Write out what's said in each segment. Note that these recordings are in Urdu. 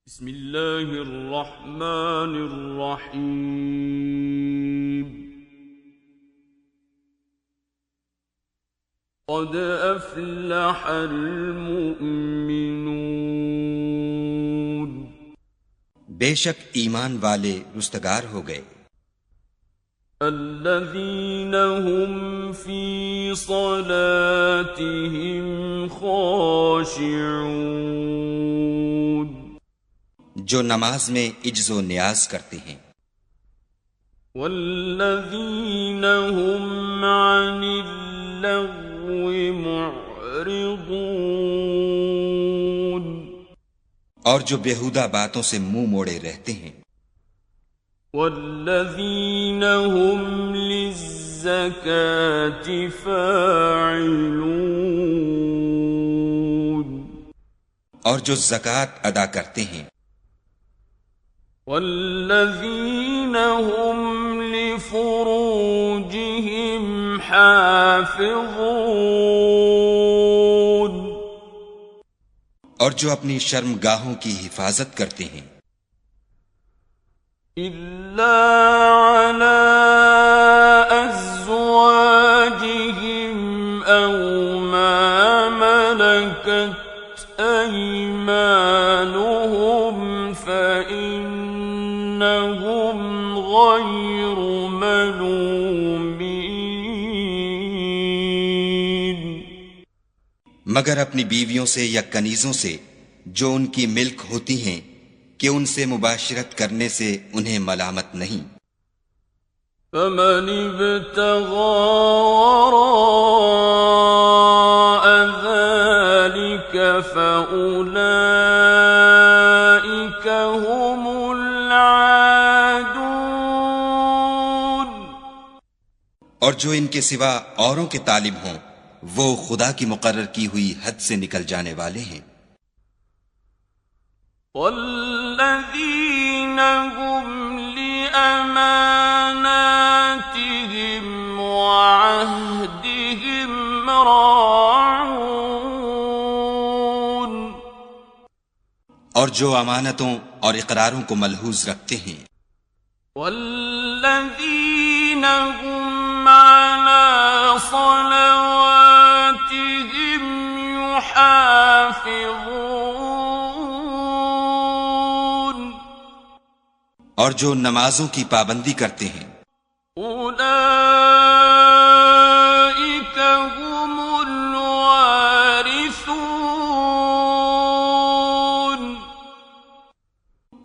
بسم اللہ الرحمن الرحیم قد افلح المؤمنون بے شک ایمان والے رستگار ہو گئے، الذین هم فی صلاتهم خاشعون جو نماز میں عجز و نیاز کرتے ہیں، والذین هم عن اللغو معرضون اور جو بیہودہ باتوں سے منہ موڑے رہتے ہیں، والذین هم للزکاة فاعلون اور جو زکوٰۃ ادا کرتے ہیں، والذین هم لفروجهم حافظون اور جو اپنی شرمگاہوں کی حفاظت کرتے ہیں، الا علی ازواجهم او ما ملکت ایمانهم فإنهم غیر ملومین مگر اپنی بیویوں سے یا کنیزوں سے جو ان کی ملک ہوتی ہیں کہ ان سے مباشرت کرنے سے انہیں ملامت نہیں۔ فمن ابتغى وراء ذلك فأولئك هم العادون اور جو ان کے سوا اوروں کے طالب ہوں وہ خدا کی مقرر کی ہوئی حد سے نکل جانے والے ہیں۔ والذین هم لأماناتهم وعهدهم راعون اور جو امانتوں اور اقراروں کو ملحوظ رکھتے ہیں، والذین هم علی صلواتهم یحافظون اور جو نمازوں کی پابندی کرتے ہیں، اولئک هم الوارثون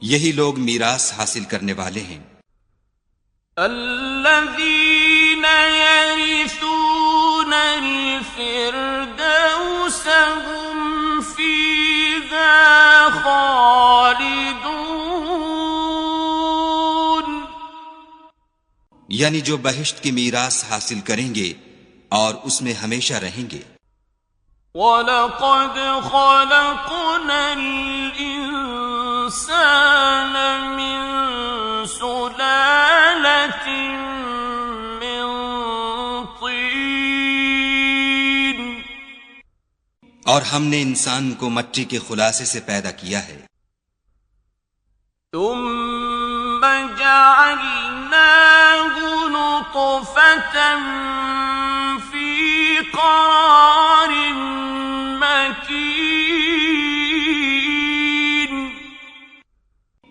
یہی لوگ میراث حاصل کرنے والے ہیں، الذین یرثون الفردوس هم فیہا خالدون یعنی جو بہشت کی میراث حاصل کریں گے اور اس میں ہمیشہ رہیں گے۔ وَلَقَدْ خَلَقْنَا الْإِنسَانَ مِنْ سُلَالَةٍ مِّن طِينٍ اور ہم نے انسان کو مٹی کے خلاصے سے پیدا کیا ہے، ثُمَّ جَعَلْنَاهُ نُطْفَةً فِي قَرَارٍ مَّكِينٍ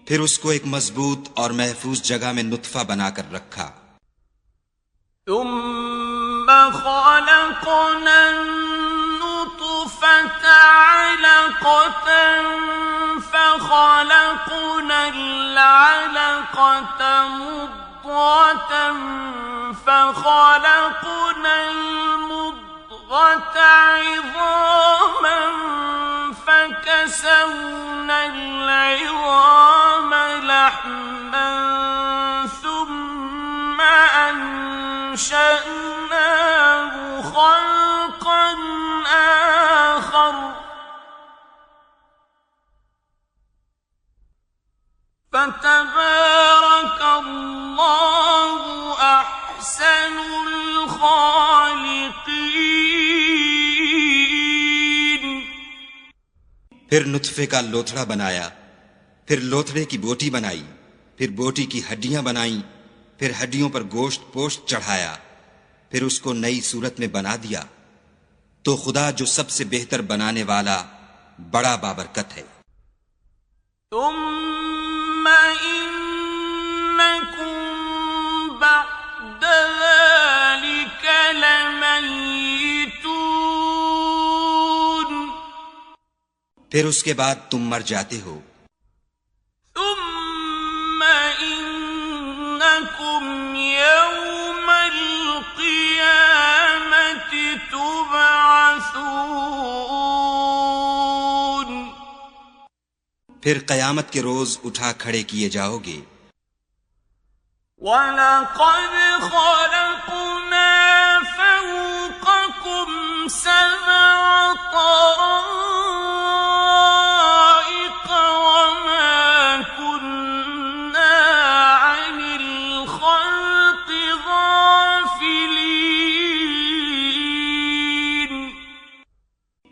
پھر اس کو ایک مضبوط اور محفوظ جگہ میں نطفہ بنا کر رکھا، ثُمَّ خَلَقْنَا النُّطْفَةَ عَلَقَةً فَخَلَقْنَا الْعَلَقَةَ مُضْغَةً فَخَلَقْنَا الْمُضْغَةَ عِظَامًا فَكَسَوْنَا الْعِظَامَ لَحْمًا ثُمَّ أَنشَأْنَاهُ خَلْقًا آخَرَ فَتَبَارَكَ اللَّهُ أَحْسَنُ الْخَالِقِينَ پھر نطفے کا لوتھڑا بنایا، پھر لوتھڑے کی بوٹی بنائی، پھر بوٹی کی ہڈیاں بنائیں، پھر ہڈیوں پر گوشت پوشت چڑھایا، پھر اس کو نئی صورت میں بنا دیا، تو خدا جو سب سے بہتر بنانے والا بڑا بابرکت ہے۔ ثم إنكم بعد ذلك لميتون، پھر اس کے بعد تم مر جاتے ہو۔ ثم إنكم يوم القيامة تبعثون، پھر قیامت کے روز اٹھا کھڑے کیے جاؤ گے۔ وَلَقَدْ خَلَقْنَا فَوْقَكُمْ سَبْعَ طَرَائِقَ وَمَا كُنَّا عَنِ الْخَلْقِ غَافِلِينَ،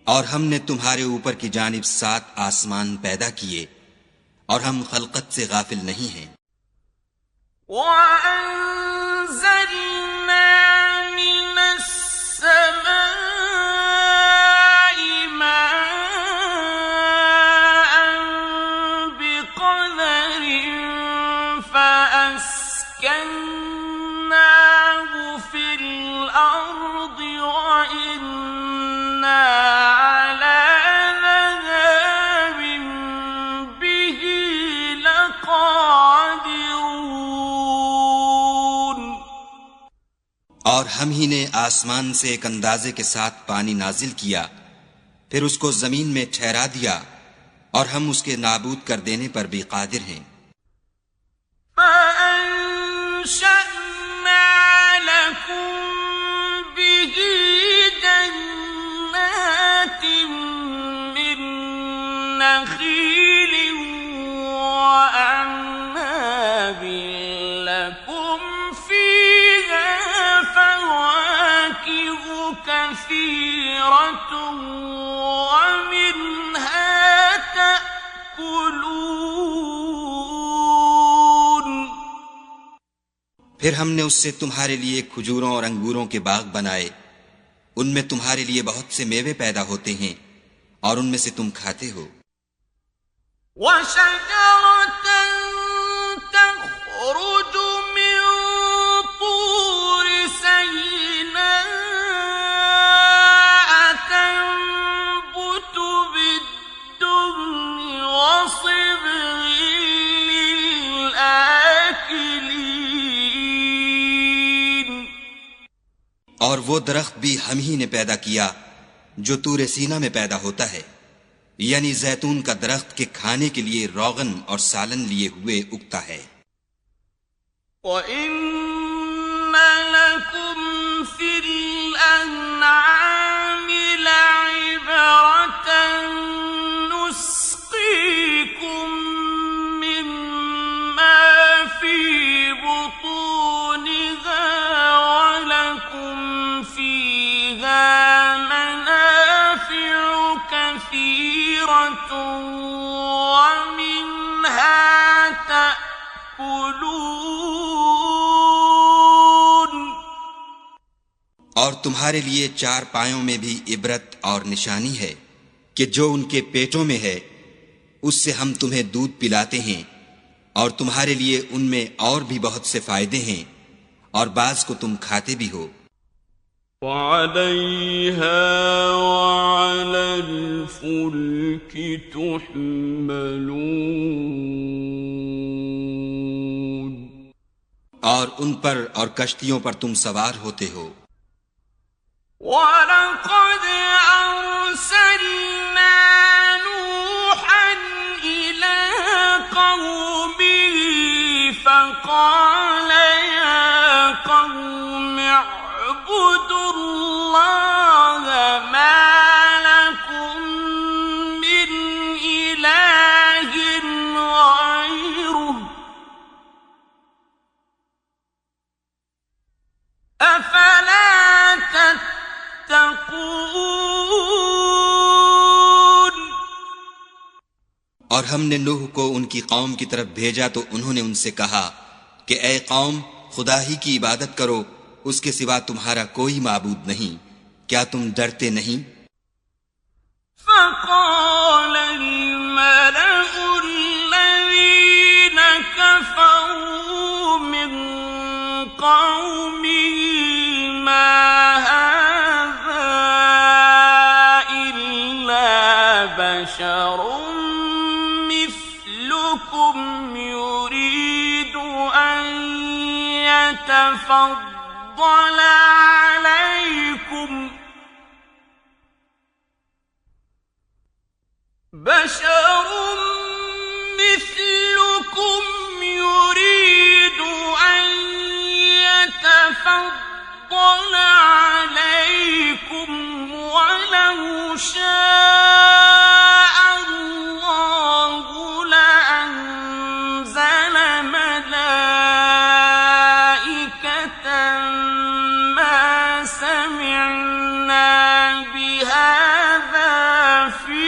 اور ہم نے تمہارے اوپر کی جانب 7 آسمان پیدا کیے، اور ہم خلقت سے غافل نہیں ہیں۔ وَأَنزَلْنَا مِنَ السَّمَاءِ مَاءً بِقَدَرٍ فَأَسْكَنَّاهُ فِي الْأَرْضِ وَإِنَّا عَلَى ذَهَابٍ بِهِ لَقَادِرُونَ، اور ہم ہی نے آسمان سے ایک اندازے کے ساتھ پانی نازل کیا، پھر اس کو زمین میں ٹھہرا دیا، اور ہم اس کے نابود کر دینے پر بھی قادر ہیں۔ فَأَنشَأْنَا لَكُم بِهِ جَنَّاتٍ مِّن نَّخِيلٍ وَأَعْنَابٍ لَّكُمْ فِيهَا فَوَاكِهُ كَثِيرَةٌ وَمِنْهَا تَأْكُلُونَ، پھر ہم نے اس سے تمہارے لیے کھجوروں اور انگوروں کے باغ بنائے، ان میں تمہارے لیے بہت سے میوے پیدا ہوتے ہیں، اور ان میں سے تم کھاتے ہو۔ وَشَجَرَةً تَخْرُجُ مِن طُورِ سَيْنَاءَ تَنبُتُ بِالدُّهْنِ وَصِبْغٍ لِّلْآكِلِينَ، اور وہ درخت بھی ہم ہی نے پیدا کیا جو طور سینا میں پیدا ہوتا ہے، یعنی زیتون کا درخت کے کھانے کے لیے روغن اور سالن لیے ہوئے اگتا ہے۔ وَإِنَّ لَكُمْ فِي الْأَنْعَامِ لَعِبْرَةً نُّسْقِيكُم مِّمَّا فِي بُطُونِهَا وَلَكُمْ فِيهَا مَنَافِعُ كَثِيرَةٌ وَمِنْهَا تَأْكُلُونَ، اور تمہارے لیے 4 پایوں میں بھی عبرت اور نشانی ہے کہ جو ان کے پیٹوں میں ہے اس سے ہم تمہیں دودھ پلاتے ہیں، اور تمہارے لیے ان میں اور بھی بہت سے فائدے ہیں، اور بعض کو تم کھاتے بھی ہو۔ وَعَلَيْهَا وَعَلَى الْفُلْكِ تُحْمَلُونَ، اور ان پر اور کشتیوں پر تم سوار ہوتے ہو۔ وَلَقَدْ أَرْسَلْنَا نُوحًا إِلَىٰ قَوْمِهِ فَقَالَ يَا قَوْمِ اعْبُدُوا اللَّهَ مَا لَكُم مِّنْ إِلَٰهٍ غَيْرُهُ أَفَلَا تَتَّقُونَ، اور ہم نے نوح کو ان کی قوم کی طرف بھیجا تو انہوں نے ان سے کہا کہ اے قوم، خدا ہی کی عبادت کرو، اس کے سوا تمہارا کوئی معبود نہیں، کیا تم ڈرتے نہیں؟ فقال الملأ الذين كفروا من قومه ما هذا إلا بشر مثلكم يريد أن يتفضل عليكم بشر مثلكم يريد أن يتفضل عليكم ولو شاء الله لأنزل ملائكة ما سمعنا بهذا في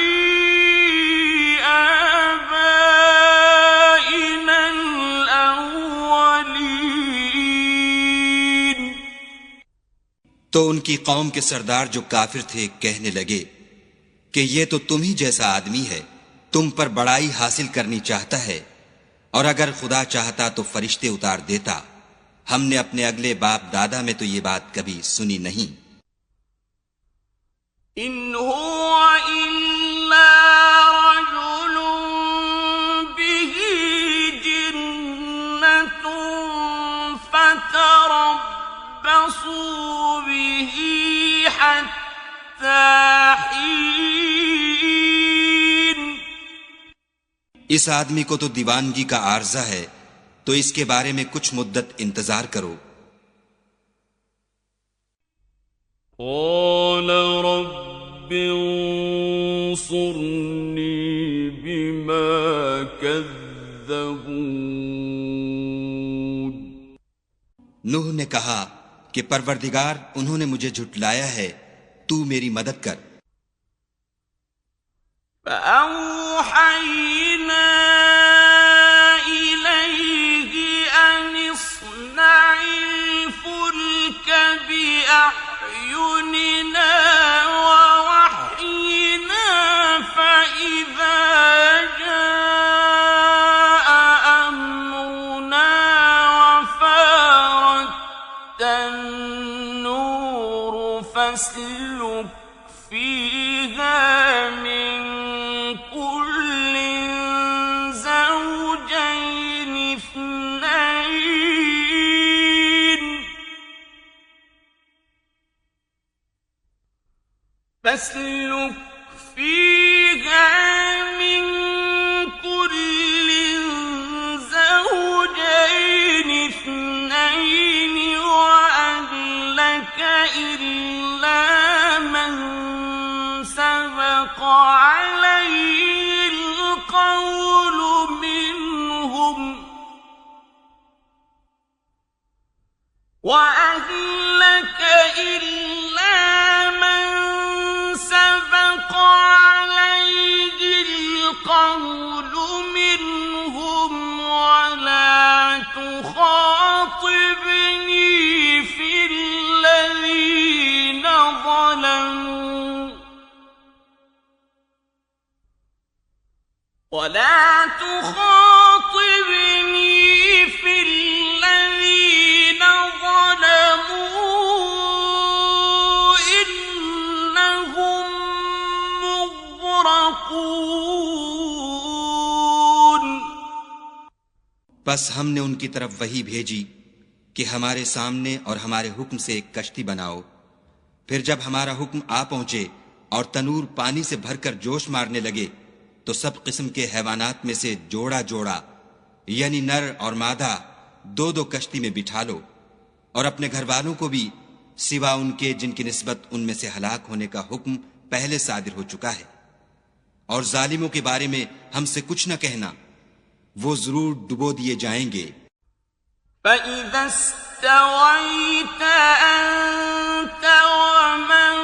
تو ان کی قوم کے سردار جو کافر تھے کہنے لگے کہ یہ تو تم ہی جیسا آدمی ہے، تم پر بڑائی حاصل کرنی چاہتا ہے، اور اگر خدا چاہتا تو فرشتے اتار دیتا، ہم نے اپنے اگلے باپ دادا میں تو یہ بات کبھی سنی نہیں۔ ان هو الا رجل به جنة فتربصوا به حتى حين۔ اس آدمی کو تو دیوانگی کا عارضہ ہے، تو اس کے بارے میں کچھ مدت انتظار کرو۔ قال رب انصرنی بما كذبون۔ نوح نے کہا کہ پروردگار، انہوں نے مجھے جھٹلایا ہے، تو میری مدد کر۔ فأوحينا إليه أن اصنع الفلك بأعيننا ووحينا فإذا جاء أمرنا وفارت النور فاسلك فيها من كل زوجين اثنين فاسلك فيها من كل زوجين اثنين وأهلك إلا من سبق عليه القول منهم وأهلك إلا من سبق عليه القول منهم ولا تخاطبني في الذين ظلموا ولا تخاطبني في الذين ظلموا إنهم مغرقون۔ بس ہم نے ان کی طرف وحی بھیجی کہ ہمارے سامنے اور ہمارے حکم سے ایک کشتی بناؤ، پھر جب ہمارا حکم آ پہنچے اور تنور پانی سے بھر کر جوش مارنے لگے تو سب قسم کے حیوانات میں سے جوڑا جوڑا، یعنی نر اور مادہ، دو دو کشتی میں بٹھا لو، اور اپنے گھر والوں کو بھی سوا ان کے جن کی نسبت ان میں سے ہلاک ہونے کا حکم پہلے صادر ہو چکا ہے۔ اور ظالموں کے بارے میں ہم سے کچھ نہ کہنا، وہ ضرور ڈبو دیے جائیں گے۔ فَإِذَا اسْتَوَيْتَ أَنْتَ وَمَن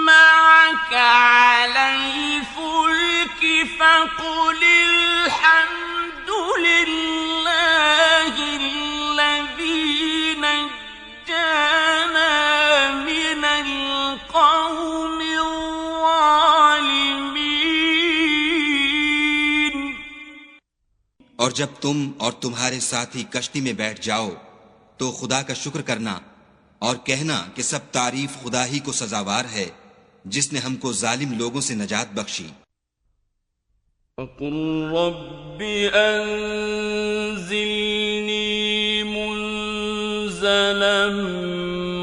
مَّعَكَ عَلَى الْفُلْكِ فقل الحمد لله الذي نجانا من القوم الظالمين. اور جب تم اور تمہارے ساتھی کشتی میں بیٹھ جاؤ تو خدا کا شکر کرنا اور کہنا کہ سب تعریف خدا ہی کو سزاوار ہے جس نے ہم کو ظالم لوگوں سے نجات بخشی. فَقُلْ رَبِّ أَنزِلْنِي مُنزَلًا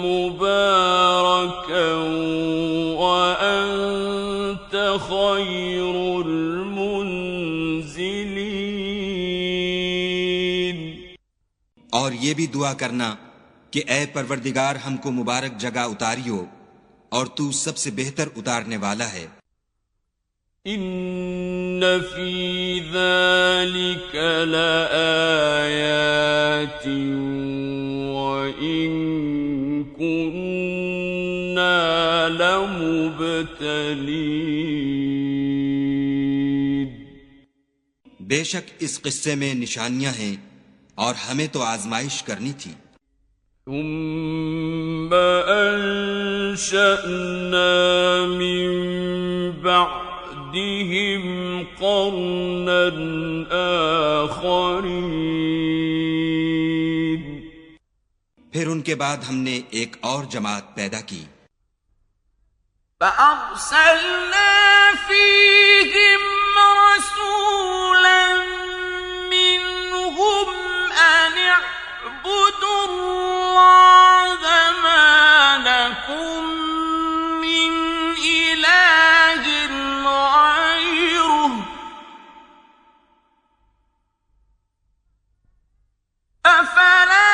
مُبَارَكًا وَأَنْتَ خَيْرُ الْمُنزِلِينَ. اور یہ بھی دعا کرنا کہ اے پروردگار ہم کو مبارک جگہ اتاریو اور تو سب سے بہتر اتارنے والا ہے. ان فی ذلک لآیات وإن كنا لمبتلین. بے شک اس قصے میں نشانیاں ہیں اور ہمیں تو آزمائش کرنی تھی. ثم انشأنا من بعدهم قرنا آخرین. پھر ان کے بعد ہم نے ایک اور جماعت پیدا کی. فأرسلنا فيهم رسولا منهم أن اعبدوا الله ما لكم من إله غيره أفلا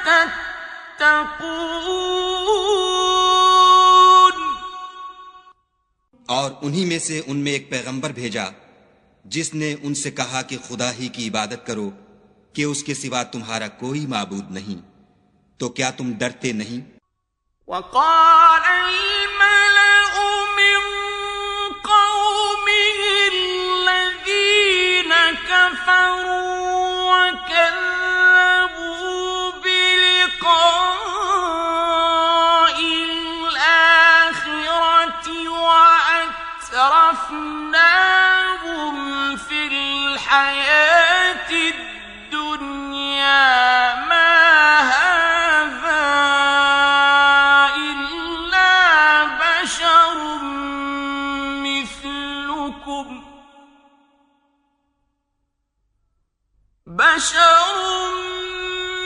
تتقون. اور انہی میں سے ان میں ایک پیغمبر بھیجا جس نے ان سے کہا کہ خدا ہی کی عبادت کرو کہ اس کے سوا تمہارا کوئی معبود نہیں. تو کیا تم ڈرتے نہیں؟ وقال الملأ من قومه الذين كفروا وكذبوا بلقاء الآخرة وأترفناهم في الحياة الدنيا ما هذا إلا بشر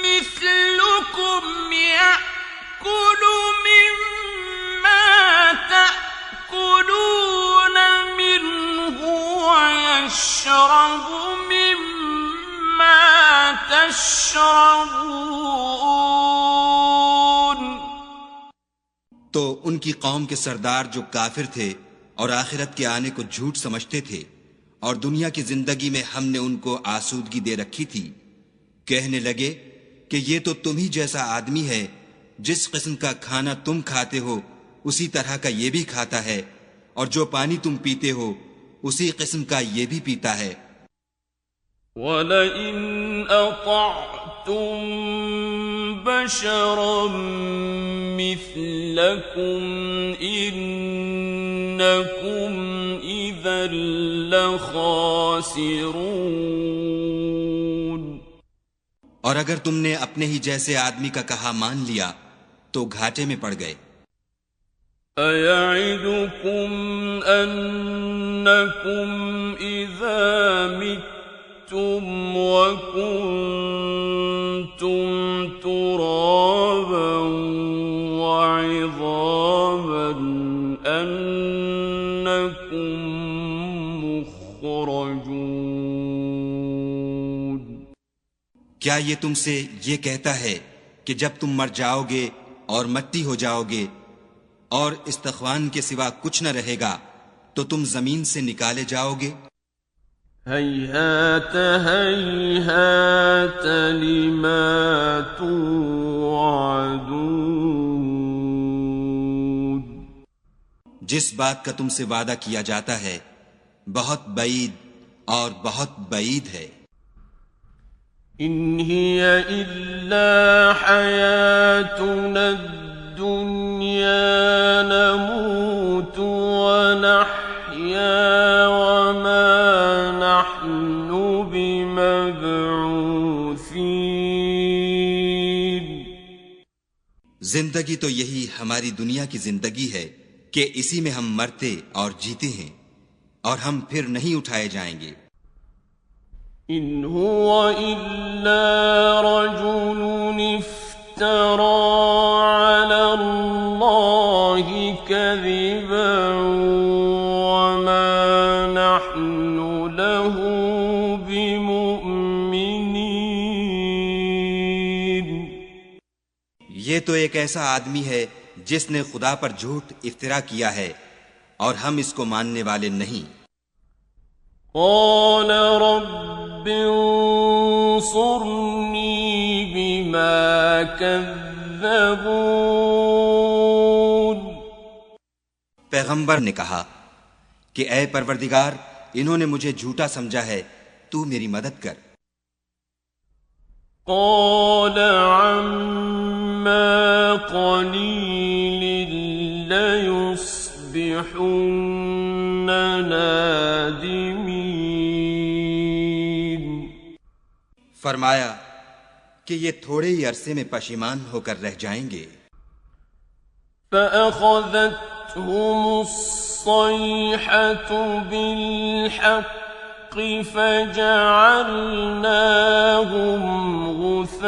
مثلكم يأكل مما تأكلون منه ويشرب مما تشربون. تو ان کی قوم کے سردار جو کافر تھے اور آخرت کے آنے کو جھوٹ سمجھتے تھے اور دنیا کی زندگی میں ہم نے ان کو آسودگی دے رکھی تھی، کہنے لگے کہ یہ تو تم ہی جیسا آدمی ہے، جس قسم کا کھانا تم کھاتے ہو اسی طرح کا یہ بھی کھاتا ہے، اور جو پانی تم پیتے ہو اسی قسم کا یہ بھی پیتا ہے. وَلَئِنْ أَطَعْتُمْ بَشَرًا مِثْلَكُمْ إِنَّكُمْ إِذًا لَخَاسِرُونَ. اور اگر تم نے اپنے ہی جیسے آدمی کا کہا مان لیا تو گھاٹے میں پڑ گئے. أَيَعِدُكُمْ أَنَّكُمْ إِذَا مِتُّمْ وَكُنْتُمْ تُرَابًا وَعِظَامًا أَنَّكُمْ مُخْرَجُونَ. کیا یہ تم سے یہ کہتا ہے کہ جب تم مر جاؤ گے اور مٹی ہو جاؤ گے اور استخوان کے سوا کچھ نہ رہے گا تو تم زمین سے نکالے جاؤ گے؟ هیہات ہیہات لما توعدون. جس بات کا تم سے وعدہ کیا جاتا ہے بہت بعید اور بہت بعید ہے۔ ان هي الا حياتنا الدنيا نموت ونحيا وما نحن بمبعوثين۔ زندگی تو یہی ہماری دنیا کی زندگی ہے کہ اسی میں ہم مرتے اور جیتے ہیں، اور ہم پھر نہیں اٹھائے جائیں گے۔ ان هو الا رجل افترى على الله كذبا وما نحن له بمؤمنين۔ یہ تو ایک ایسا آدمی ہے جس نے خدا پر جھوٹ افترا کیا ہے، اور ہم اس کو ماننے والے نہیں۔ قال رب انصرني بما كذبون۔ پیغمبر نے کہا کہ اے پروردگار، انہوں نے مجھے جھوٹا سمجھا ہے، تو میری مدد کر۔ قال عما قليل ليصبحن نادمين۔ فرمایا کہ یہ تھوڑے ہی عرصے میں پشیمان ہو کر رہ جائیں گے۔ فأخذتهم الصيحة بالحق فجعلناهم غثاء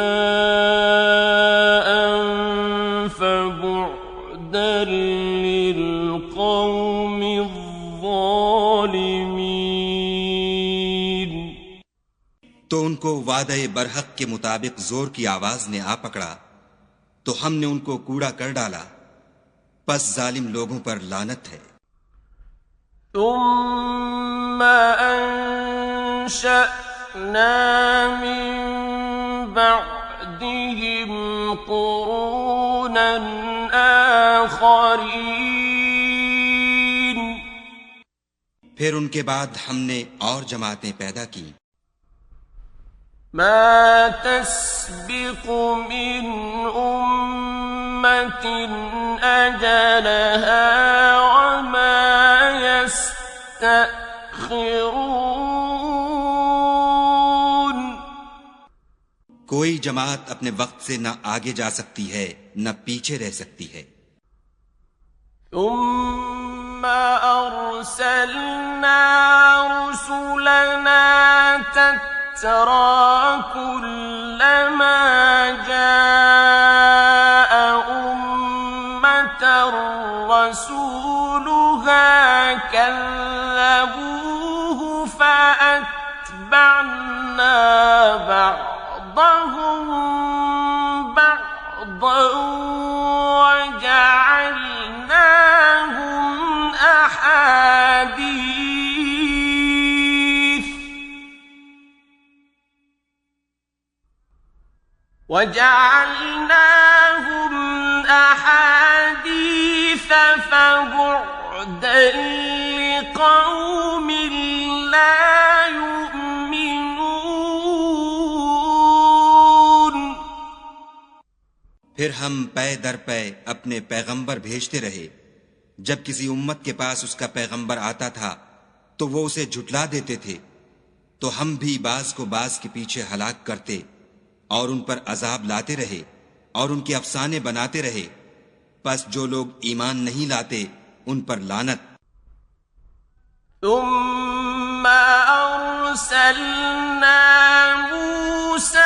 فبعدا للقوم الظالمين۔ تو ان کو وعدہ برحق کے مطابق زور کی آواز نے آ پکڑا، تو ہم نے ان کو کوڑا کر ڈالا، پس ظالم لوگوں پر لعنت ہے۔ ثم انشأنا من بعدهم قرونا آخرین۔ پھر ان کے بعد ہم نے اور جماعتیں پیدا کی۔ ما تسبق من أمة أجلها وما يستأخرون۔ کوئی جماعت اپنے وقت سے نہ آگے جا سکتی ہے نہ پیچھے رہ سکتی ہے۔ ثم أرسلنا رسلنا ترى كلما جاء أمة رسولها كذبوه فأتبعنا بعضهم بعضا وجعلناهم أحاديث فبعدا لقوم لا يؤمنون۔ پھر ہم پے در پے اپنے پیغمبر بھیجتے رہے، جب کسی امت کے پاس اس کا پیغمبر آتا تھا تو وہ اسے جھٹلا دیتے تھے، تو ہم بھی بعض کو بعض کے پیچھے ہلاک کرتے اور ان پر عذاب لاتے رہے اور ان کے افسانے بناتے رہے، پس جو لوگ ایمان نہیں لاتے ان پر لعنت۔ ثم أرسلنا موسى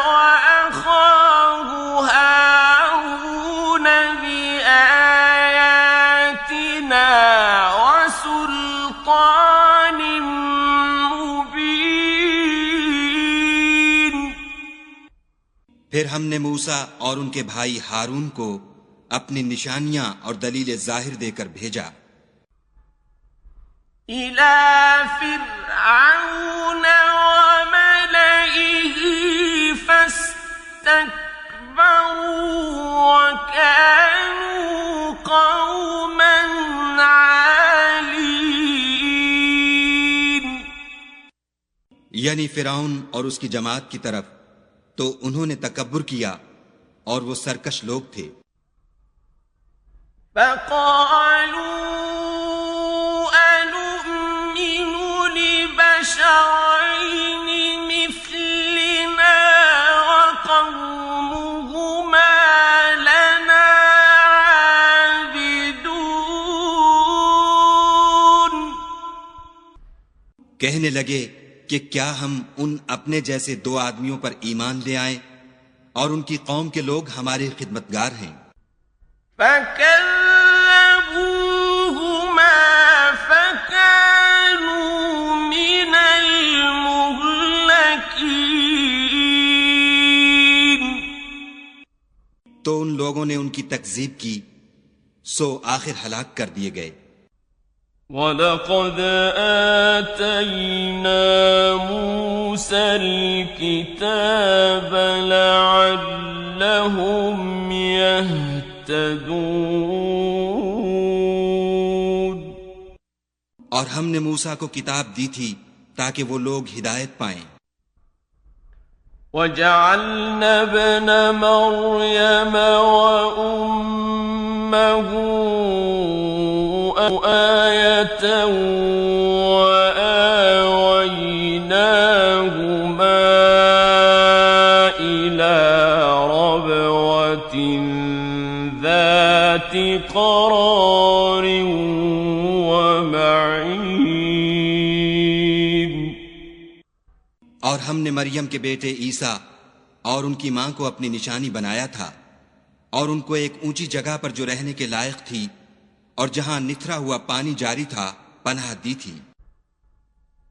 وأخاه هارون بآياتنا وسلطان مبين۔ پھر ہم نے موسیٰ اور ان کے بھائی ہارون کو اپنی نشانیاں اور دلیل ظاہر دے کر بھیجا۔ إلى فرعون وملئه فاستكبروا وكانوا قوما عالين۔ یعنی فرعون اور اس کی جماعت کی طرف، تو انہوں نے تکبر کیا اور وہ سرکش لوگ تھے۔ فقالوا أنؤمن لبشرين مثلنا وقومهما لنا عابدون۔ کہنے لگے کہ کیا ہم ان اپنے جیسے دو آدمیوں پر ایمان لے آئیں اور ان کی قوم کے لوگ ہمارے خدمتگار ہیں۔ فكذبوهما فكانوا من المهلكين۔ تو ان لوگوں نے ان کی تکذیب کی، سو آخر ہلاک کر دیے گئے۔ وَلَقَدْ آتَيْنَا مُوسَى الْكِتَابَ لَعَلَّهُمْ يَهْتَدُونَ۔ اور ہم نے موسیٰ کو کتاب دی تھی تاکہ وہ لوگ ہدایت پائیں۔ وَجَعَلْنَا ابْنَ مَرْيَمَ وَأُمَّهُ آيَةً وَآوَيْنَاهُمَا إِلَى رَبْوَةٍ ذَاتِ قَرَارٍ وَمَعِينٍ۔ اور ہم نے مریم کے بیٹے عیسیٰ اور ان کی ماں کو اپنی نشانی بنایا تھا، اور ان کو ایک اونچی جگہ پر جو رہنے کے لائق تھی اور جہاں نتھرا ہوا پانی جاری تھا پناہ دی تھی۔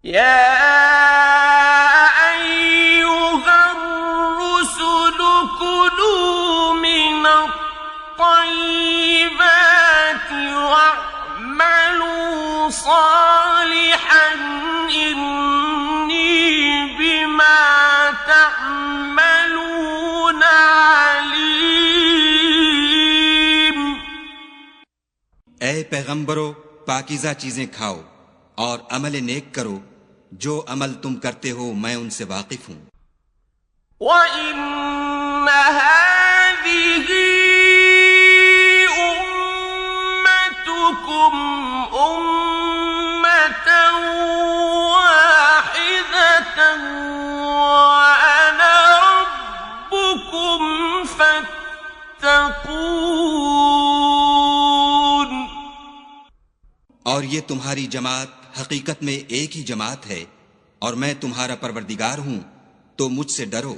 یا ایھا الرسل کلوا من الطیبات واعملوا صالحا انی بما تعملون علیم۔ اے پیغمبرو، پاکیزہ چیزیں کھاؤ اور عمل نیک کرو، جو عمل تم کرتے ہو میں ان سے واقف ہوں۔ وَإِنَّ هَٰذِهِ أُمَّتُكُمْ أُمَّةً وَاحِدَةً وَأَنَا رَبُّكُمْ فَاتَّقُونِ۔ اور یہ تمہاری جماعت حقیقت میں ایک ہی جماعت ہے، اور میں تمہارا پروردگار ہوں، تو مجھ سے ڈرو۔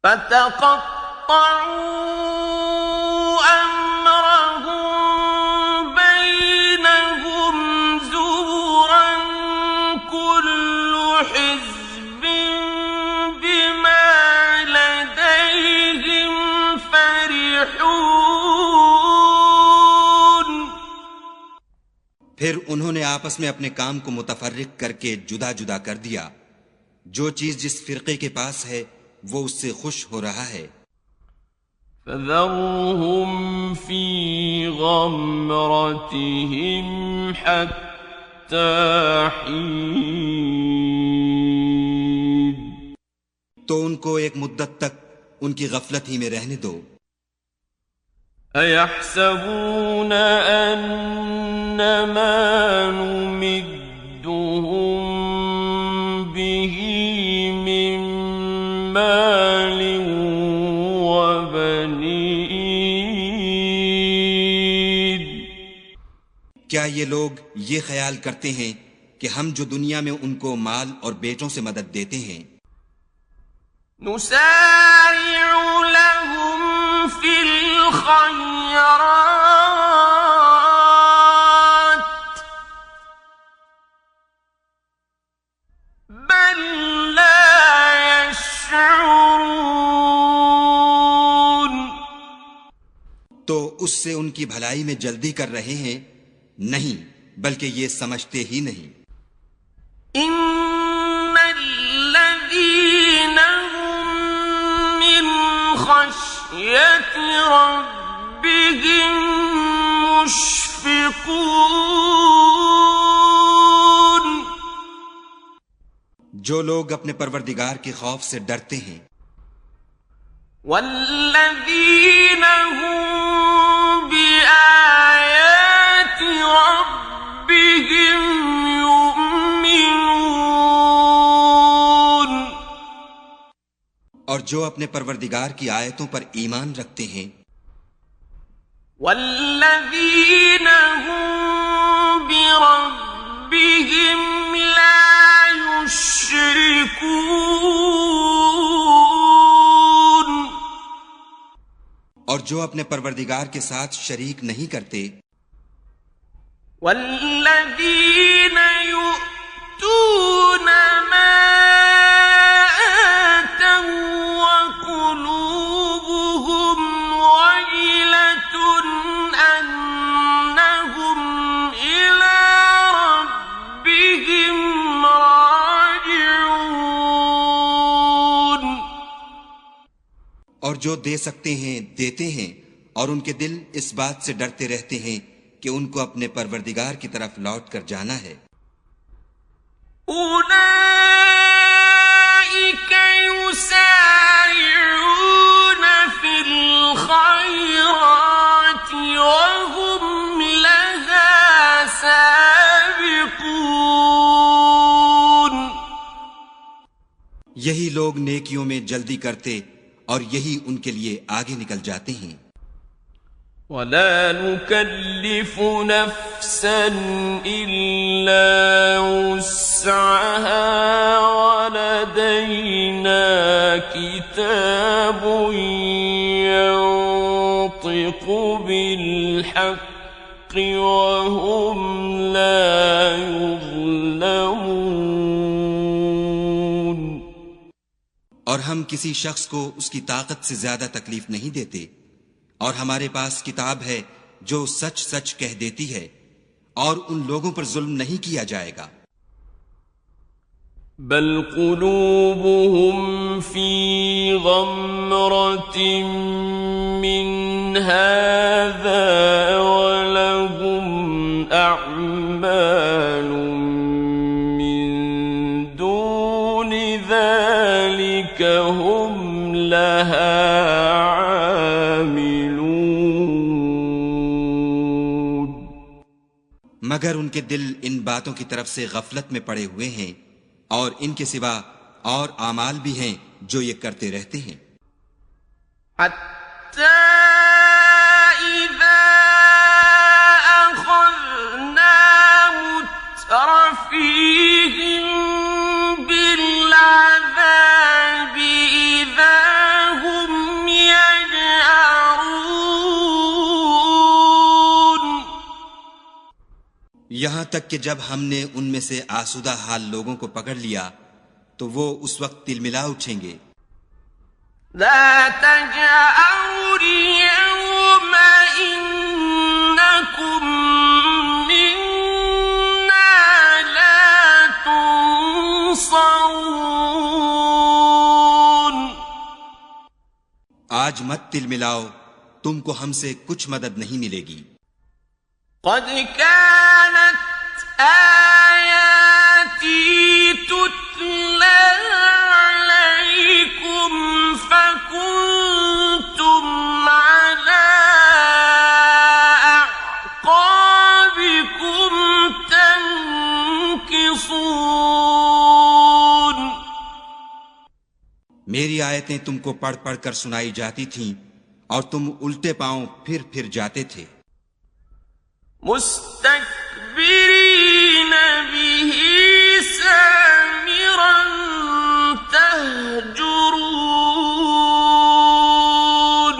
فَتَقَطَّعُوا أَمْرَهُم بَيْنَهُمْ زُبُرًا كُلُّ حِزْبٍ بِمَا لَدَيْهِمْ فَرِحُونَ۔ پھر انہوں نے آپس میں اپنے کام کو متفرق کر کے جدا جدا کر دیا، جو چیز جس فرقے کے پاس ہے وہ اس سے خوش ہو رہا ہے۔ فَذَرْهُمْ فِي غَمْرَتِهِمْ حَتَّى حِينٍ۔ تو ان کو ایک مدت تک ان کی غفلت ہی میں رہنے دو۔ أَيَحْسَبُونَ أَنَّمَا نُمِدُّهُم بِهِ مِن مَّالٍ وَبَنِينَ۔ کیا یہ لوگ یہ خیال کرتے ہیں کہ ہم جو دنیا میں ان کو مال اور بیٹوں سے مدد دیتے ہیں، نُسَارِعُ لَهُمْ فِي الْخَيْرَاتِ بَل لَّا يَشْعُرُونَ۔ تو اس سے ان کی بھلائی میں جلدی کر رہے ہیں؟ نہیں، بلکہ یہ سمجھتے ہی نہیں۔ إِنَّ الَّذِينَ هُم مِّنْ خَشْيَةِ رَبِّهِم مُّشْفِقُونَ۔ جو لوگ اپنے پروردگار کے خوف سے ڈرتے ہیں، والذین هم بآیات ربهم یؤمنون، اور جو اپنے پروردگار کی آیتوں پر ایمان رکھتے ہیں، والذین هم بربهم لا یشرکون، اور جو اپنے پروردگار کے ساتھ شریک نہیں کرتے، والذین یؤتون ما آتوا وقلوبهم وجلة أنهم إلى ربهم راجعون، اور جو دے سکتے ہیں دیتے ہیں، اور ان کے دل اس بات سے ڈرتے رہتے ہیں کہ ان کو اپنے پروردگار کی طرف لوٹ کر جانا ہے۔ أولئك يسارعون في الخيرات وهم لها سابقون، یہی لوگ نیکیوں میں جلدی کرتے اور یہی ان کے لیے آگے نکل جاتے ہیں۔ ولا نكلف نفسا إلا وسعها ولدينا كتاب ينطق بالحق وهم لا يظلمون، اور ہم کسی شخص کو اس کی طاقت سے زیادہ تکلیف نہیں دیتے، اور ہمارے پاس کتاب ہے جو سچ سچ کہہ دیتی ہے، اور ان لوگوں پر ظلم نہیں کیا جائے گا۔ بل قلوبهم في غمرة من هذا ولهم أعمال من دون ذلك هم لها عاملون، مگر ان کے دل ان باتوں کی طرف سے غفلت میں پڑے ہوئے ہیں، اور ان کے سوا اور اعمال بھی ہیں جو یہ کرتے رہتے ہیں۔ حتى إذا أخذنا مترفيهم بالعذاب إذا هم يجأرون، یہاں تک کہ جب ہم نے ان میں سے آسودہ حال لوگوں کو پکڑ لیا تو وہ اس وقت تلملا اٹھیں گے۔ لا تجأروا اليوم إنكم منا لا تنصرون، آج مت تلملاؤ، تم کو ہم سے کچھ مدد نہیں ملے گی۔ قد كانت آياتي تتلى عليكم فكنتم على أعقابكم تنكصون، میری آیتیں تم کو پڑھ پڑھ کر سنائی جاتی تھیں اور تم الٹے پاؤں پھر پھر جاتے تھے۔ مستكبرين به سامرا تهجرون،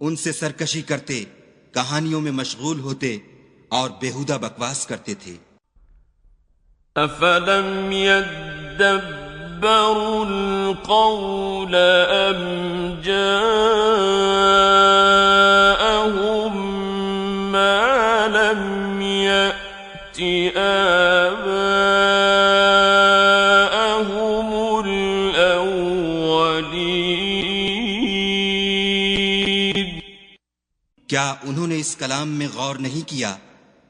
ان سے سرکشی کرتے، کہانیوں میں مشغول ہوتے اور بیہودہ بکواس کرتے تھے۔ أفلم يدبروا القول أم جاءهم ما لم يأت آباءهم الأولين، کیا انہوں نے اس کلام میں غور نہیں کیا،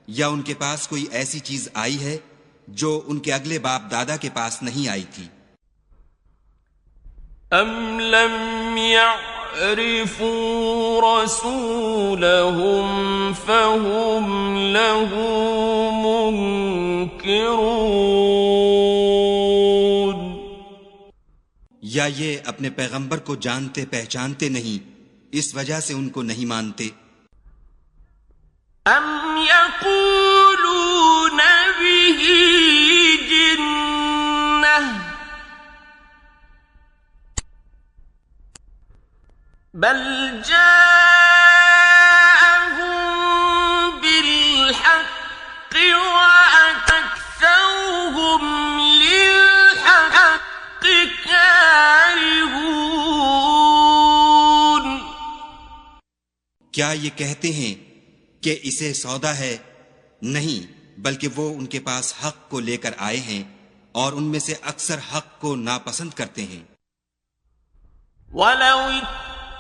یا ان کے پاس کوئی ایسی چیز آئی ہے جو ان کے اگلے باپ دادا کے پاس نہیں آئی تھی۔ ام لم يعرفوا رسولهم فهم له منكرون، یا یہ اپنے پیغمبر کو جانتے پہچانتے نہیں، اس وجہ سے ان کو نہیں مانتے۔ ام يقولون به جنة بل جاءهم بالحق وأكثرهم للحق كارهون، کیا یہ کہتے ہیں کہ اسے سودا ہے؟ نہیں، بلکہ وہ ان کے پاس حق کو لے کر آئے ہیں اور ان میں سے اکثر حق کو ناپسند کرتے ہیں۔ وَلَوِ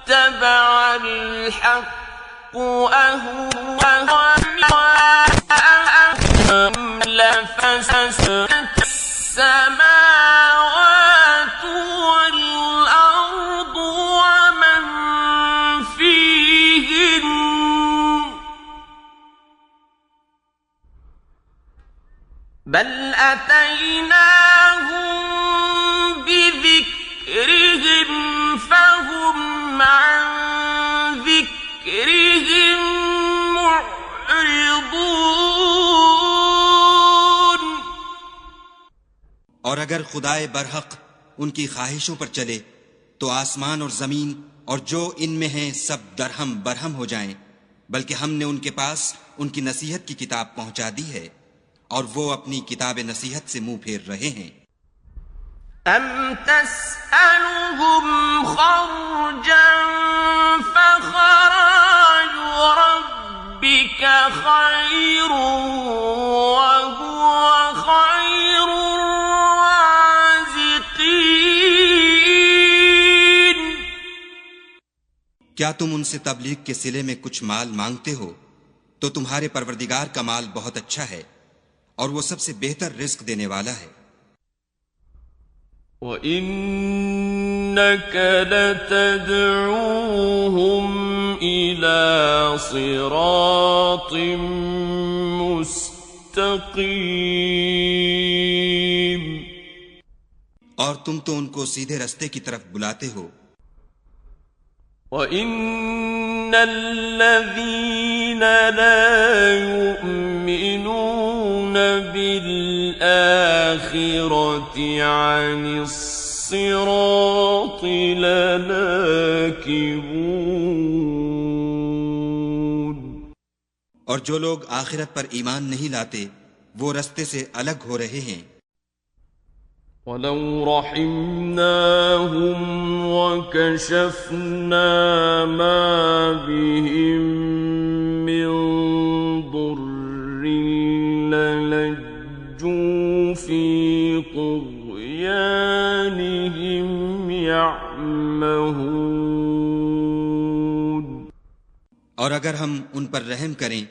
اتَّبَعَ الْحَقُّ أَهْوَاءَهُمْ لَفَسَدَتِ السَّمَاوَاتُ وَالْأَرْضُ وَمَنْ فِيهِنَّ بل أتيناهم بذكرهم فهم عن ذكرهم معرضون، اور اگر خدائے برحق ان کی خواہشوں پر چلے تو آسمان اور زمین اور جو ان میں ہیں سب درہم برہم ہو جائیں، بلکہ ہم نے ان کے پاس ان کی نصیحت کی کتاب پہنچا دی ہے اور وہ اپنی کتاب نصیحت سے منہ پھیر رہے ہیں۔ ام تسألهم خرجا فخراج ربك خير وهو خير الرازقين، کیا تم ان سے تبلیغ کے صلے میں کچھ مال مانگتے ہو؟ تو تمہارے پروردگار کا مال بہت اچھا ہے اور وہ سب سے بہتر رزق دینے والا ہے۔ وَإِنَّكَ لَتَدْعُوهُمْ إِلَى صِرَاطٍ مُسْتَقِيمٍ، اور تم تو ان کو سیدھے رستے کی طرف بلاتے ہو۔ وَإِنَّ الَّذِينَ لَا يُؤْمِنُونَ بِالْآخِرَةِ عَنِ الصِّرَاطِ لَنَاكِبُونَ، اور جو لوگ آخرت پر ایمان نہیں لاتے وہ رستے سے الگ ہو رہے ہیں۔ وَلَوْ رَحِمْنَاهُمْ وَكَشَفْنَا مَا بِهِمْ مِنْ ضُرٍّ لَلَجُّوا فِي طُغْيَانِهِمْ يَعْمَهُونَ، اور اگر ہم ان پر رحم کریں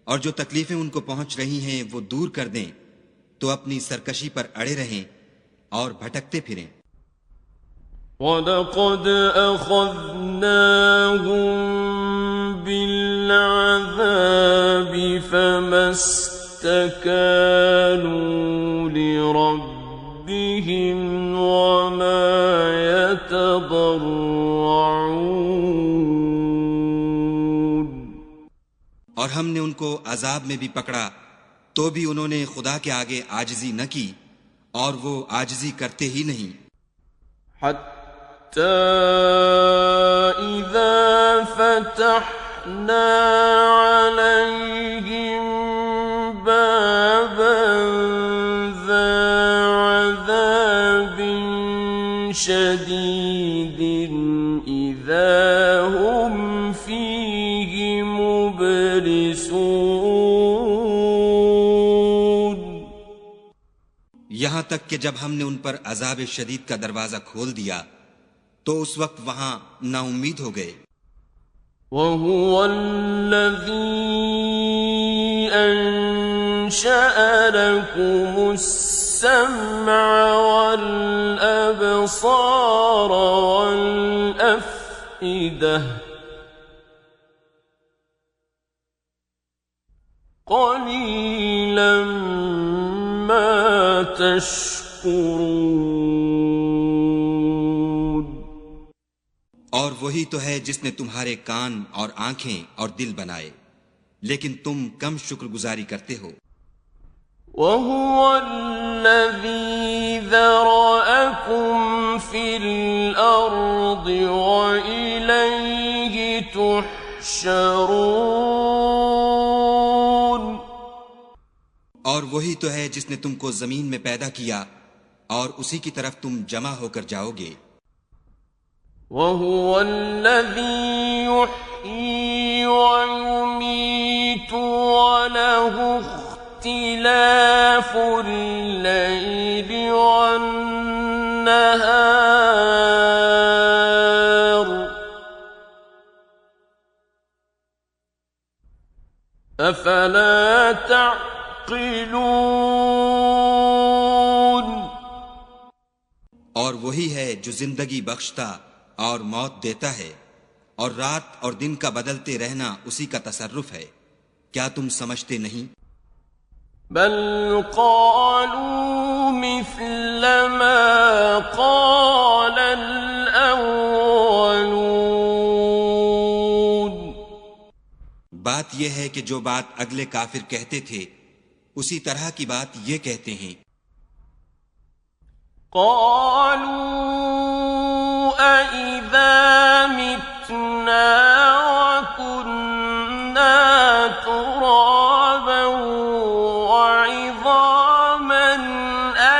اور جو تکلیفیں ان کو پہنچ رہی ہیں وہ دور کر دیں تو اپنی سرکشی پر اڑے رہیں اور بھٹکتے پھریں۔ وَلَقَدْ أَخَذْنَاهُمْ بِالْعَذَابِ فَمَا اسْتَكَانُوا لِرَبِّهِمْ وَمَا يَتَضَرَّعُونَ، اور ہم نے ان کو عذاب میں بھی پکڑا تو بھی انہوں نے خدا کے آگے عاجزی نہ کی اور وہ عاجزی کرتے ہی نہیں۔ حَتَّى إِذَا فَتَحْنَا عَلَيْهِمْ بَابًا ذَا عَذَابٍ شَدِيدٍ إِذَا هُمْ فِيهِ مُبْلِسُونَ، یہاں تک کہ جب ہم نے ان پر عذاب شدید کا دروازہ کھول دیا تو اس وقت وہاں نا امید ہو گئے۔ وَهُوَ الَّذِي أَنشَأَ لكم السمع والأبصار والأفئدة قليلا ما تشكرون۔ اور وہی تو ہے جس نے تمہارے کان اور آنکھیں اور دل بنائے، لیکن تم کم شکر گزاری کرتے ہو۔ وَهُوَ الَّذِي ذَرَأَكُمْ فِي الْأَرْضِ وَإِلَيْهِ تُحْشَرُونَ۔ اور وہی تو ہے جس نے تم کو زمین میں پیدا کیا اور اسی کی طرف تم جمع ہو کر جاؤ گے۔ وَهُوَ الَّذِي يُحْيِي وَيُمِيتُ وَلَهُ اختلاف الليل والنهار أفلا تعقلون۔ اور وہی ہے جو زندگی بخشتا اور موت دیتا ہے، اور رات اور دن کا بدلتے رہنا اسی کا تصرف ہے، کیا تم سمجھتے نہیں؟ بل قالوا مثل ما قال الأولون۔ بات یہ ہے کہ جو بات اگلے کافر کہتے تھے اسی طرح کی بات یہ کہتے ہیں۔ قالوا أَإِذَا مِتْنَا وَكُنَّا تُرَابًا وَعِظَامًا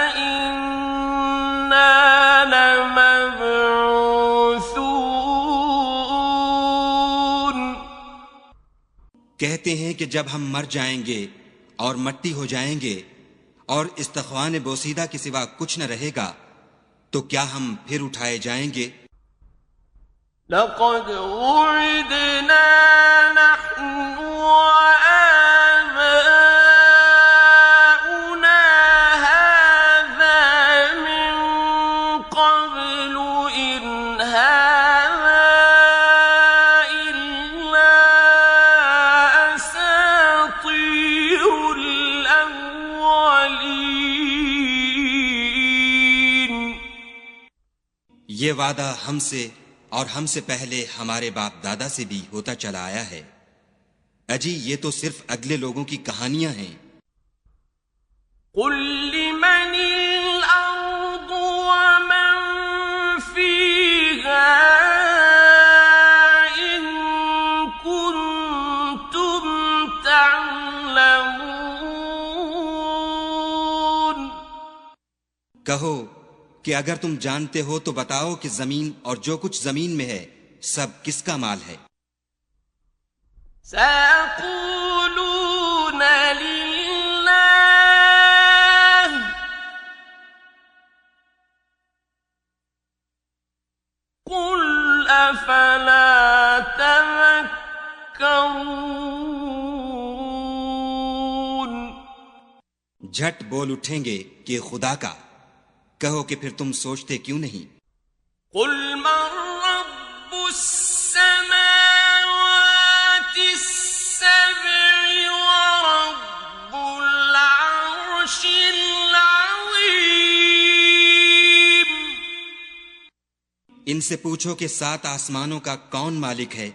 أَإِنَّا لَمَبْعُوثُونَ۔ کہتے ہیں کہ جب ہم مر جائیں گے اور مٹی ہو جائیں گے اور استخوان بوسیدہ کے سوا کچھ نہ رہے گا تو کیا ہم پھر اٹھائے جائیں گے؟ لقد وعدنا نحن وآباؤنا هذا من قبل إن هذا إلا أساطير الأولين۔ یہ وعدہ ہم سے اور ہم سے پہلے ہمارے باپ دادا سے بھی ہوتا چلا آیا ہے، اجی یہ تو صرف اگلے لوگوں کی کہانیاں ہیں۔ قل لمن الأرض ومن فيها إن كنتم تعلمون۔ کہو کہ اگر تم جانتے ہو تو بتاؤ کہ زمین اور جو کچھ زمین میں ہے سب کس کا مال ہے؟ سيقولون لله قل أفلا تذكرون۔ جھٹ بول اٹھیں گے کہ خدا کا، کہو کہ پھر تم سوچتے کیوں نہیں؟ قل من رب السماوات السبع ورب العرش العظيم۔ ان سے پوچھو کہ 7 آسمانوں کا کون مالک ہے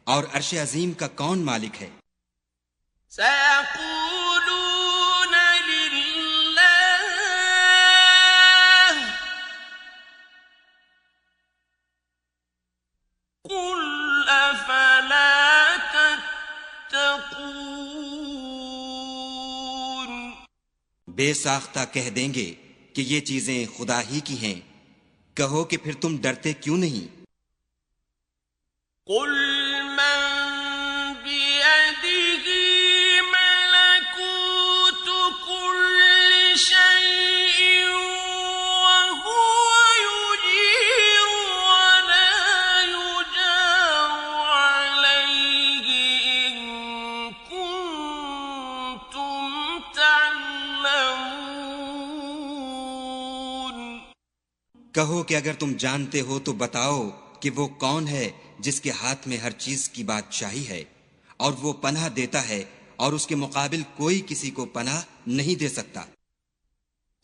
اور عرش عظیم کا کون مالک ہے؟ سيقولون لله قل أفلا تتقون۔ بے ساختہ کہہ دیں گے کہ یہ چیزیں خدا ہی کی ہیں، کہو کہ پھر تم ڈرتے کیوں نہیں؟ قل من بيده ملكوت كل شيء وهو يجير ولا يجار عليه إن كنتم تعلمون۔ کہو کہ اگر تم جانتے ہو تو بتاؤ کہ وہ کون ہے جس کے ہاتھ میں ہر چیز کی بادشاہی ہے، اور وہ پناہ دیتا ہے اور اس کے مقابل کوئی کسی کو پناہ نہیں دے سکتا۔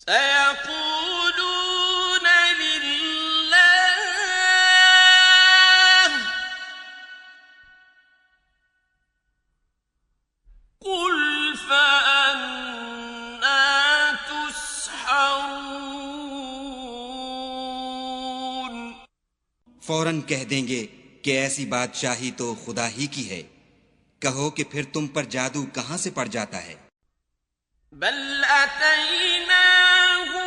سيقولون لله قل فأنا تسحرون۔ فوراً کہہ دیں گے کہ ایسی بادشاہی تو خدا ہی کی ہے۔ کہو کہ پھر تم پر جادو کہاں سے پڑ جاتا ہے؟ بل أتيناهم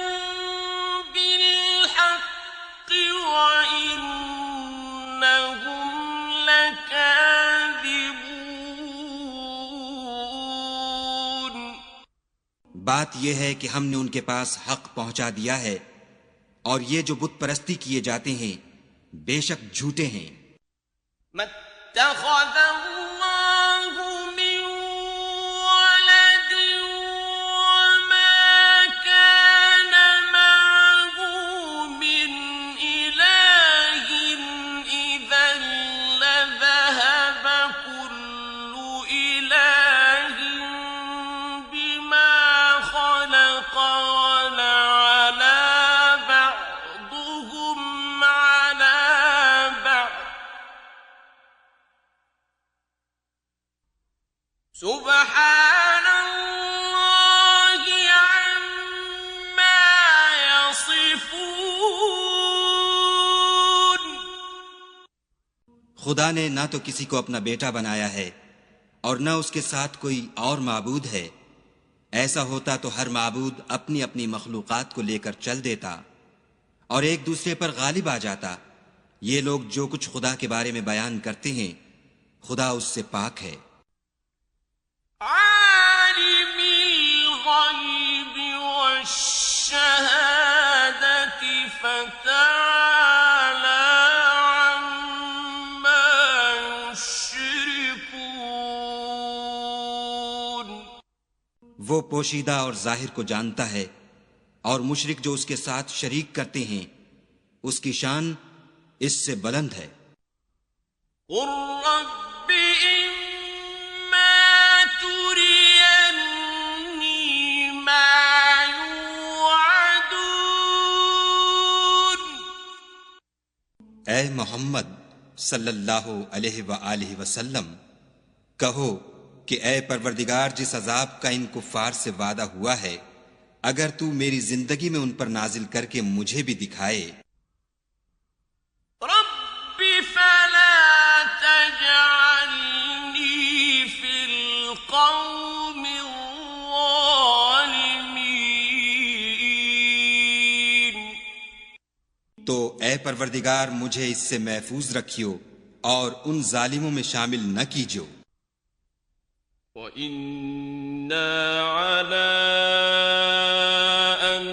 بالحق وإنهم لكاذبون۔ بات یہ ہے کہ ہم نے ان کے پاس حق پہنچا دیا ہے، اور یہ جو بت پرستی کیے جاتے ہیں بے شک جھوٹے ہیں۔ ما اتخذ الله من ولد وما كان معه من إله إذا لذهب كل إله بما خلق ولعلى بعضهم على بعض سبحان الله عما يصفون۔ خدا نے نہ تو کسی کو اپنا بیٹا بنایا ہے اور نہ اس کے ساتھ کوئی اور معبود ہے۔ ایسا ہوتا تو ہر معبود اپنی اپنی مخلوقات کو لے کر چل دیتا اور ایک دوسرے پر غالب آ جاتا۔ یہ لوگ جو کچھ خدا کے بارے میں بیان کرتے ہیں خدا اس سے پاک ہے۔ عالم الغيب والشهادة فتعالى عما يشركون۔ وہ پوشیدہ اور ظاہر کو جانتا ہے، اور مشرک جو اس کے ساتھ شریک کرتے ہیں اس کی شان اس سے بلند ہے۔ قل رب إما تريني ما يوعدون۔ اے محمد صلی اللہ علیہ وآلہ وسلم، کہو کہ اے پروردگار، جس عذاب کا ان کفار سے وعدہ ہوا ہے اگر تو میری زندگی میں ان پر نازل کر کے مجھے بھی دکھائے۔ رب فلا تجعلني في القوم الظالمين۔ تو اے پروردگار مجھے اس سے محفوظ رکھیو اور ان ظالموں میں شامل نہ کیجو۔ وَإِنَّا عَلَىٰ أَن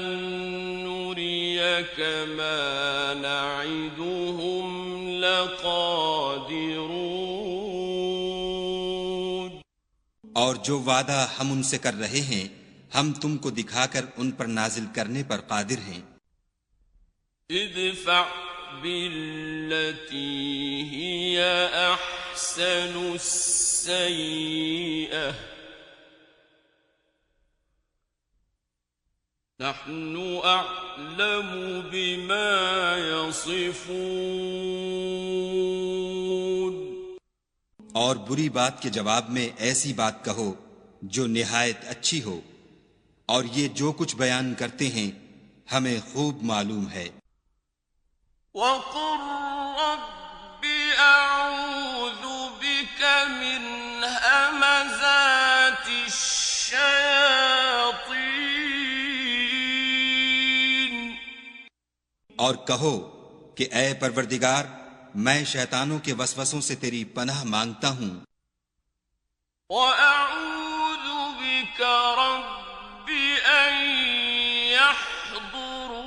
نُّرِيَكَ مَا نَعِدُهُمْ لَقَادِرُونَ۔ اور جو وعدہ ہم ان سے کر رہے ہیں ہم تم کو دکھا کر ان پر نازل کرنے پر قادر ہیں۔ ادفع بالتي هي أحسن السيئة نحن أعلم بما يصفون۔ اور بری بات کے جواب میں ایسی بات کہو جو نہایت اچھی ہو، اور یہ جو کچھ بیان کرتے ہیں ہمیں خوب معلوم ہے۔ وَقُل رَّبِّ أَعُوذُ بِكَ مِنْ هَمَزَاتِ الشَّيَاطِينِ۔ اور کہو کہ اے پروردگار میں شیطانوں کے وسوسوں سے تیری پناہ مانگتا ہوں۔ وَأَعُوذُ بِكَ رَبِّ أَن يَحْضُرُونِ۔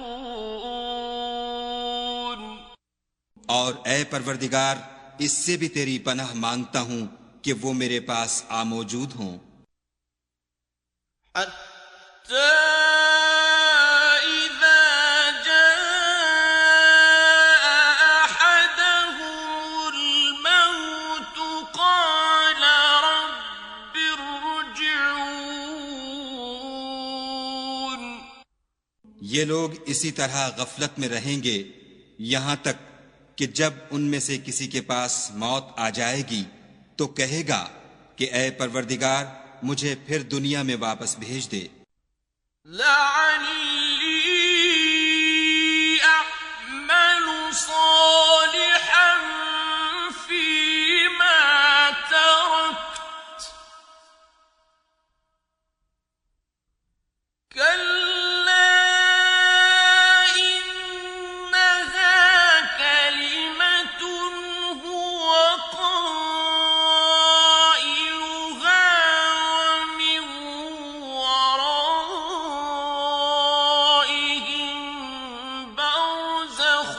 اور اے پروردگار اس سے بھی تیری پناہ مانگتا ہوں کہ وہ میرے پاس آ موجود ہوں۔ حَتَّى إِذَا جَاءَ یہ لوگ اسی طرح غفلت میں رہیں گے یہاں تک کہ جب ان میں سے کسی کے پاس موت آ جائے گی تو کہے گا کہ اے پروردگار مجھے پھر دنیا میں واپس بھیج دے. لعلی اعمل صالحا فيما تركت كلا إنها كلمة هو قائلها ومن ورائهم برزخ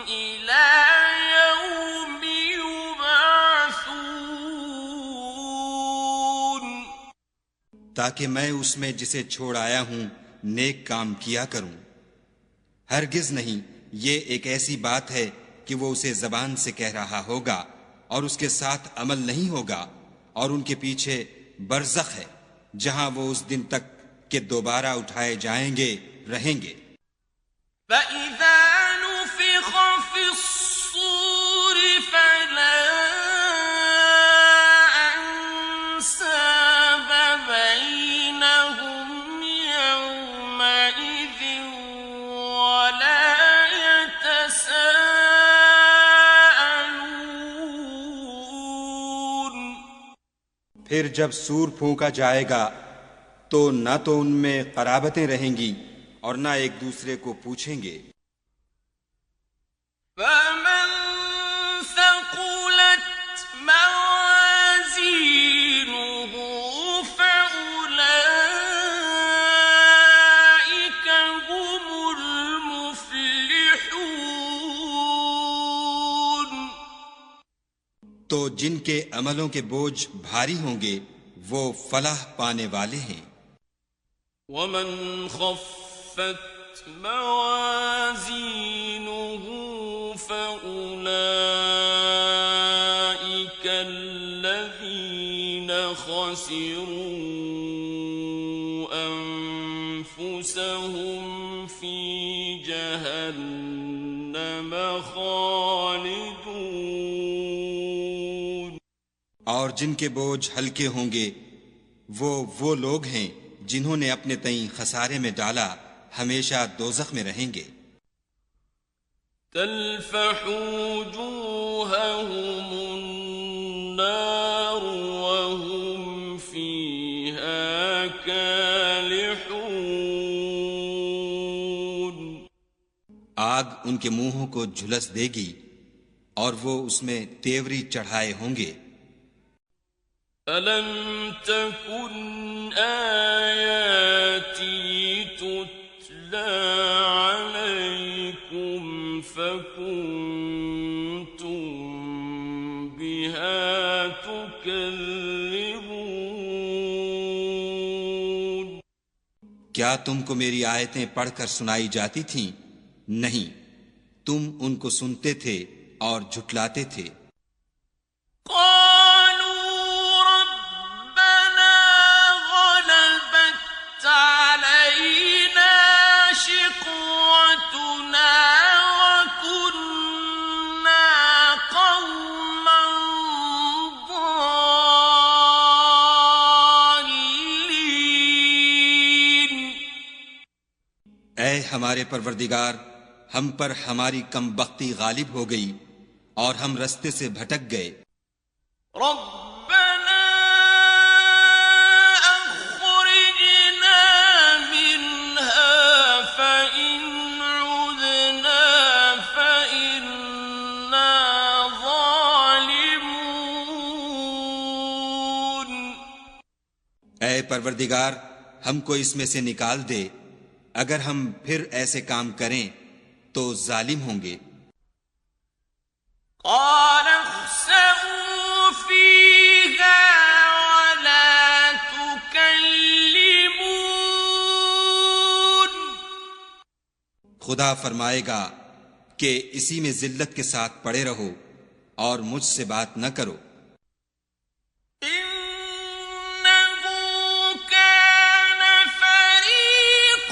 إلى يوم يبعثون. تاکہ میں اس میں جسے چھوڑ آیا ہوں نیک کام کیا کروں. ہرگز نہیں، یہ ایک ایسی بات ہے کہ وہ اسے زبان سے کہہ رہا ہوگا اور اس کے ساتھ عمل نہیں ہوگا، اور ان کے پیچھے برزخ ہے جہاں وہ اس دن تک کہ دوبارہ اٹھائے جائیں گے رہیں گے. فَإِذَا نُفِخَ فِي الصُّورِ فَلَا أَنسَابَ بَيْنَهُمْ يَوْمَئِذٍ وَلَا يَتَسَاءَلُونَ. پھر جب سور پھونکا جائے گا تو نہ تو ان میں قرابتیں رہیں گی اور نہ ایک دوسرے کو پوچھیں گے. فَمَن ثَقُلَتْ مَوَازِينُهُ فَأُولَئِكَ هُمُ الْمُفْلِحُونَ. تو جن کے عملوں کے بوجھ بھاری ہوں گے وہ فلاح پانے والے ہیں. وَمَنْ خَفَّتْ مَوَازِينُهُ فَأُولَئِكَ الَّذِينَ خَسِرُوا أَنفُسَهُمْ فِي جَهَنَّمَ خَالِدُونَ. اور جن کے بوجھ ہلکے ہوں گے وہ لوگ ہیں جنہوں نے اپنے تئیں خسارے میں ڈالا، ہمیشہ دوزخ میں رہیں گے. تلفح وجوههم النار وهم فيها كالحون. آگ ان کے منہوں کو جھلس دے گی اور وہ اس میں تیوری چڑھائے ہوں گے. أَلَمْ تَكُنْ آيَاتِي تُتْلَى عَلَيْكُمْ فَكُنْتُمْ بِهَا تُكَذِّبُونَ. کیا تم کو میری آیتیں پڑھ کر سنائی جاتی تھیں؟ نہیں، تم ان کو سنتے تھے اور جھٹلاتے تھے. اے ہمارے پروردگار، ہم پر ہماری کم بختی غالب ہو گئی اور ہم رستے سے بھٹک گئے. ربنا اخرجنا منها فإن عدنا فإنا ظالمون. اے پروردگار، ہم کو اس میں سے نکال دے، اگر ہم پھر ایسے کام کریں تو ظالم ہوں گے. قال اخسئوا فيها ولا تكلمون. خدا فرمائے گا کہ اسی میں ذلت کے ساتھ پڑے رہو اور مجھ سے بات نہ کرو. إنه كان فريق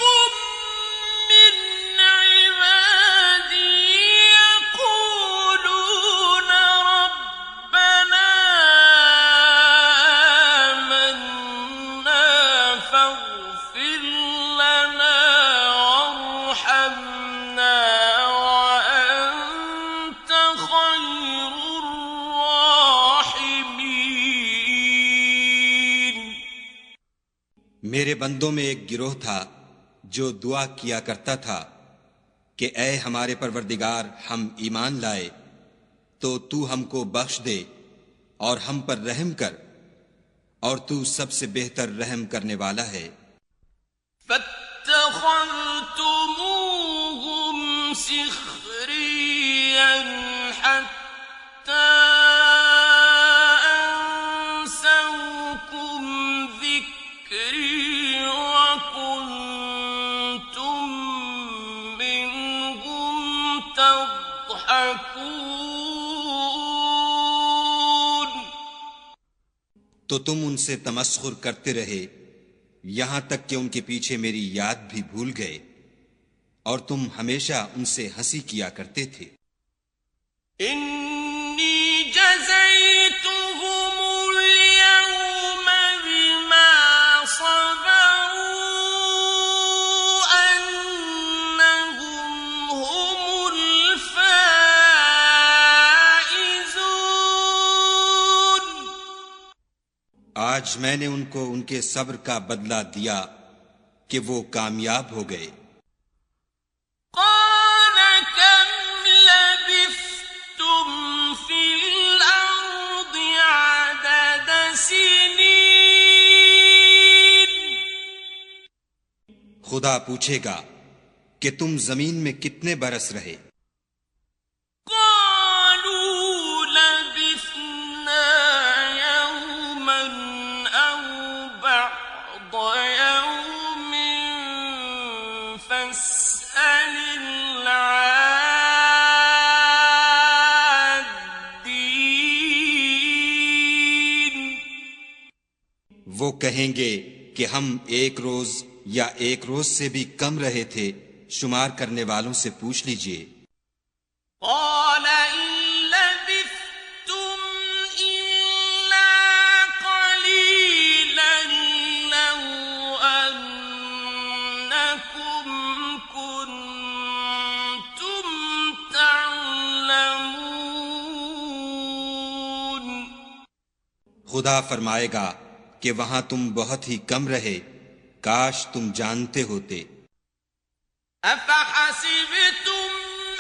میرے بندوں میں ایک گروہ تھا جو دعا کیا کرتا تھا کہ اے ہمارے پروردگار ہم ایمان لائے تو تو ہم کو بخش دے اور ہم پر رحم کر، اور تو سب سے بہتر رحم کرنے والا ہے۔ فاتخذتموهم سخريا حتى أنسوكم ذكري وكنتم منهم تضحكون۔ تو تم ان سے تمسخر کرتے رہے یہاں تک کہ ان کے پیچھے میری یاد بھی بھول گئے، اور تم ہمیشہ ان سے ہنسی کیا کرتے تھے۔ انی جزیتهم اليوم بما صبروا انہم هم الفائزون۔ آج میں نے ان کو ان کے صبر کا بدلہ دیا کہ وہ کامیاب ہو گئے۔ قال كم لبثتم في الأرض عدد سنين؟ خدا پوچھے گا کہ تم زمین میں کتنے برس رہے؟ قالوا لبثنا يوما أو بعض يوم فاسأل العادين۔ وہ کہیں گے کہ ہم ایک روز یا ایک روز سے بھی کم رہے تھے، شمار کرنے والوں سے پوچھ لیجئے۔ قال إن لبثتم إلا قليلا لو أنكم كنتم تعلمون۔ خدا فرمائے گا کہ وہاں تم بہت ہی کم رہے، کاش تم جانتے ہوتے۔ أفحسبتم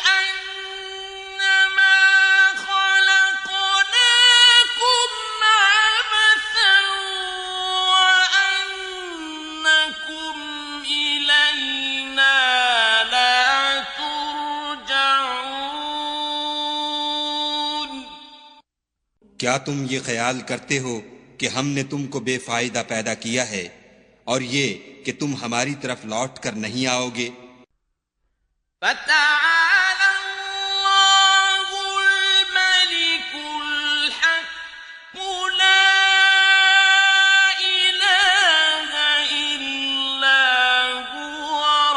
أنما خلقناكم عبثا وأنكم إلينا لا ترجعون؟ کیا تم یہ خیال کرتے ہو کہ ہم نے تم کو بے فائدہ پیدا کیا ہے اور یہ کہ تم ہماری طرف لوٹ کر نہیں آؤ گے؟ فتعالى الله الملك الحق لا إله إلا هو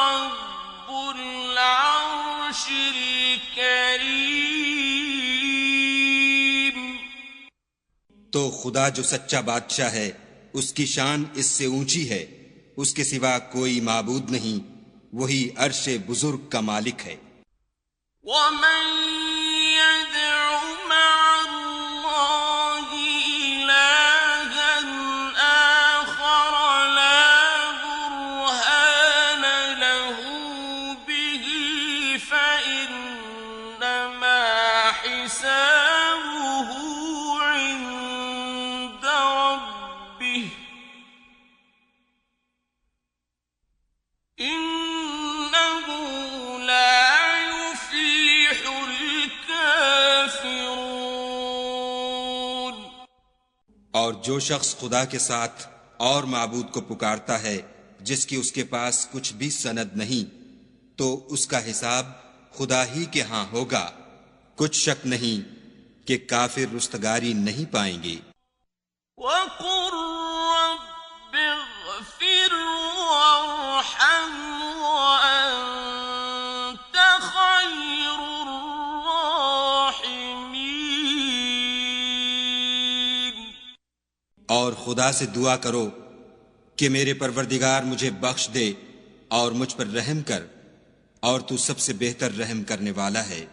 رب العرش الكريم۔ تو خدا جو سچا بادشاہ ہے اس کی شان اس سے اونچی ہے، اس کے سوا کوئی معبود نہیں، وہی عرش بزرگ کا مالک ہے۔ ومن يدع مع الله إلها آخر لا برهان له به فإنما حسابه عند ربه إنه لا يفلح الكافرون۔ اور جو شخص خدا کے ساتھ اور معبود کو پکارتا ہے جس کی اس کے پاس کچھ بھی سند نہیں، تو اس کا حساب خدا ہی کے ہاں ہوگا، کچھ شک نہیں کہ کافر رستگاری نہیں پائیں گے۔ وقل رب اغفر وارحم وأنت خير الراحمين۔ اور خدا سے دعا کرو کہ میرے پروردگار مجھے بخش دے اور مجھ پر رحم کر، اور تو سب سے بہتر رحم کرنے والا ہے۔